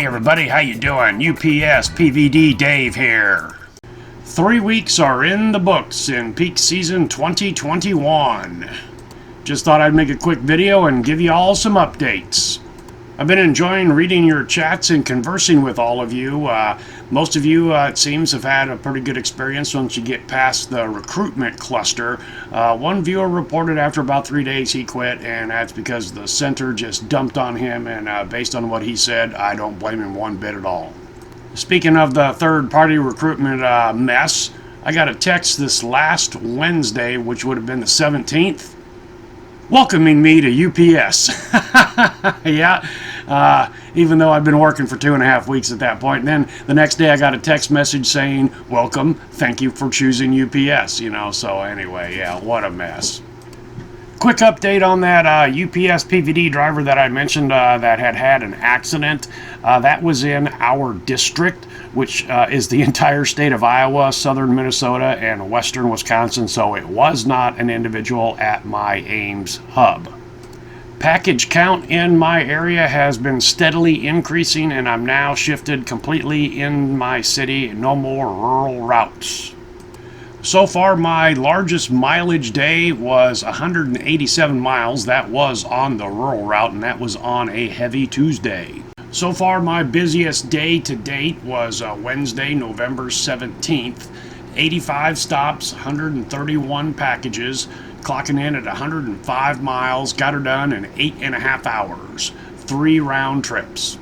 Hey everybody, how you doing? UPS PVD Dave here. 3 weeks are in the books in peak season 2021. Just thought I'd make a quick video and give you all some updates. I've been enjoying reading your chats and conversing with all of you. Most of you, it seems, have had a pretty good experience once you get past the recruitment cluster. One viewer reported after about 3 days he quit, and that's because the center just dumped on him, and based on what he said, I don't blame him one bit at all. Speaking of the third-party recruitment mess, I got a text this last Wednesday, which would have been the 17th, welcoming me to UPS. Yeah, even though I've been working for 2.5 weeks at that point. And then the next day I got a text message saying, welcome, thank you for choosing UPS, so anyway, yeah, what a mess. Quick update on that UPS PVD driver that I mentioned that had an accident. That was in our district, which is the entire state of Iowa, southern Minnesota, and western Wisconsin, so it was not an individual at my Ames hub. Package count in my area has been steadily increasing, and I'm now shifted completely in my city, no more rural routes. So far, my largest mileage day was 187 miles. That was on the rural route, and that was on a heavy Tuesday. So far, my busiest day to date was Wednesday, November 17th. 85 stops, 131 packages, clocking in at 105 miles. Got her done in 8.5 hours. 3 round trips.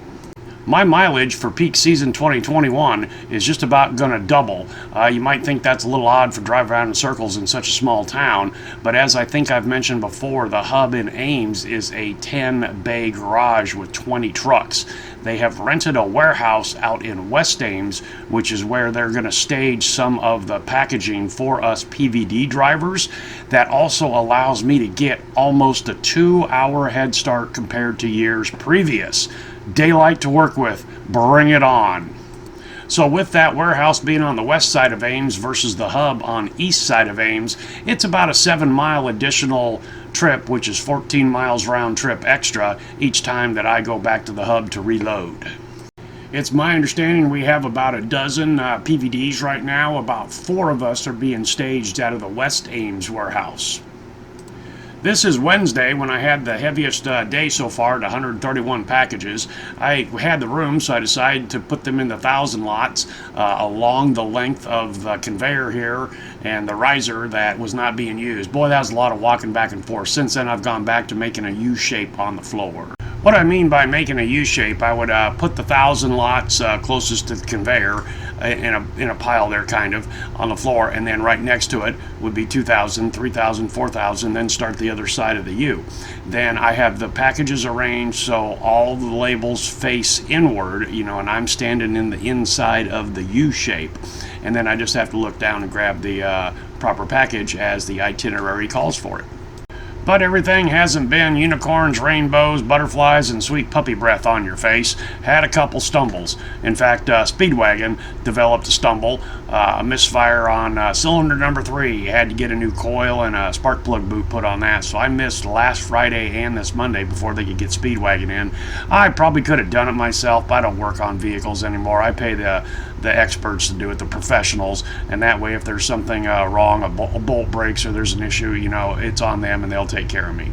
My mileage for peak season 2021 is just about going to double. You might think that's a little odd for driving around in circles in such a small town, but as I think I've mentioned before, the hub in Ames is a 10-bay garage with 20 trucks. They have rented a warehouse out in West Ames, which is where they're going to stage some of the packaging for us PVD drivers. That also allows me to get almost a 2-hour head start compared to years previous. Daylight to work with, bring it on. So with that warehouse being on the west side of Ames versus the hub on east side of Ames, it's about a 7-mile additional trip, which is 14 miles round trip extra each time that I go back to the hub to reload. It's my understanding we have about a dozen PVDs right now. About 4 of us are being staged out of the West Ames warehouse. This is Wednesday when I had the heaviest day so far at 131 packages. I had the room, so I decided to put them in the 1,000 lots along the length of the conveyor here and the riser that was not being used. Boy, that was a lot of walking back and forth. Since then, I've gone back to making a U-shape on the floor. What I mean by making a U-shape, I would put the 1,000 lots closest to the conveyor in a pile there, kind of, on the floor, and then right next to it would be 2,000, 3,000, 4,000, then start the other side of the U. Then I have the packages arranged so all the labels face inward, and I'm standing in the inside of the U-shape. And then I just have to look down and grab the proper package as the itinerary calls for it. But everything hasn't been unicorns, rainbows, butterflies, and sweet puppy breath on your face. Had a couple stumbles. In fact, Speedwagon developed a stumble, a misfire on cylinder number 3. Had to get a new coil and a spark plug boot put on that, so I missed last Friday and this Monday before they could get Speedwagon in. I probably could have done it myself, but I don't work on vehicles anymore. I pay the experts to do it, the professionals, and that way if there's something wrong, a bolt breaks or there's an issue, it's on them and they'll take care of me.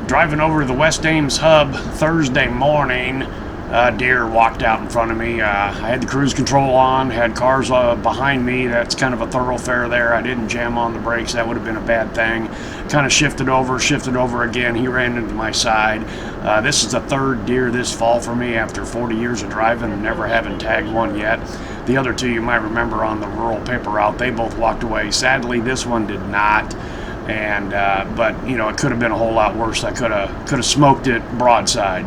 Driving over to the West Ames hub Thursday morning, a deer walked out in front of me. I had the cruise control on, had cars behind me. That's kind of a thoroughfare there. I didn't jam on the brakes. That would have been a bad thing. Kind of shifted over again. He ran into my side. This is the 3rd deer this fall for me after 40 years of driving and never having tagged one yet. The other 2 you might remember on the rural paper route, they both walked away. Sadly, this one did not. And but it could have been a whole lot worse. I could have smoked it broadside.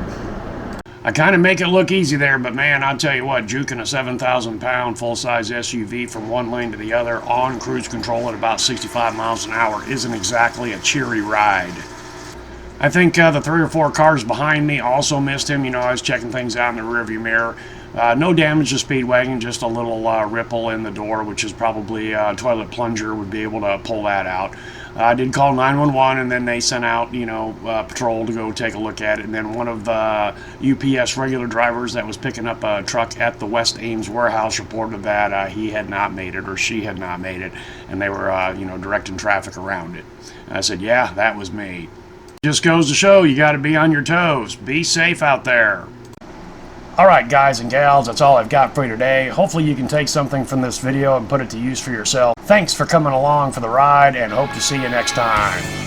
I kind of make it look easy there, but man, I'll tell you what, juking a 7,000-pound full-size SUV from one lane to the other on cruise control at about 65 miles an hour isn't exactly a cheery ride. I think the 3 or 4 cars behind me also missed him. I was checking things out in the rearview mirror. No damage to Speedwagon, just a little ripple in the door, which is probably a toilet plunger would be able to pull that out. I did call 911, and then they sent out, patrol to go take a look at it. And then one of the UPS regular drivers that was picking up a truck at the West Ames warehouse reported that he had not made it, or she had not made it, and they were, directing traffic around it. And I said, yeah, that was me. Just goes to show you got to be on your toes. Be safe out there. Alright guys and gals, that's all I've got for you today. Hopefully you can take something from this video and put it to use for yourself. Thanks for coming along for the ride, and hope to see you next time.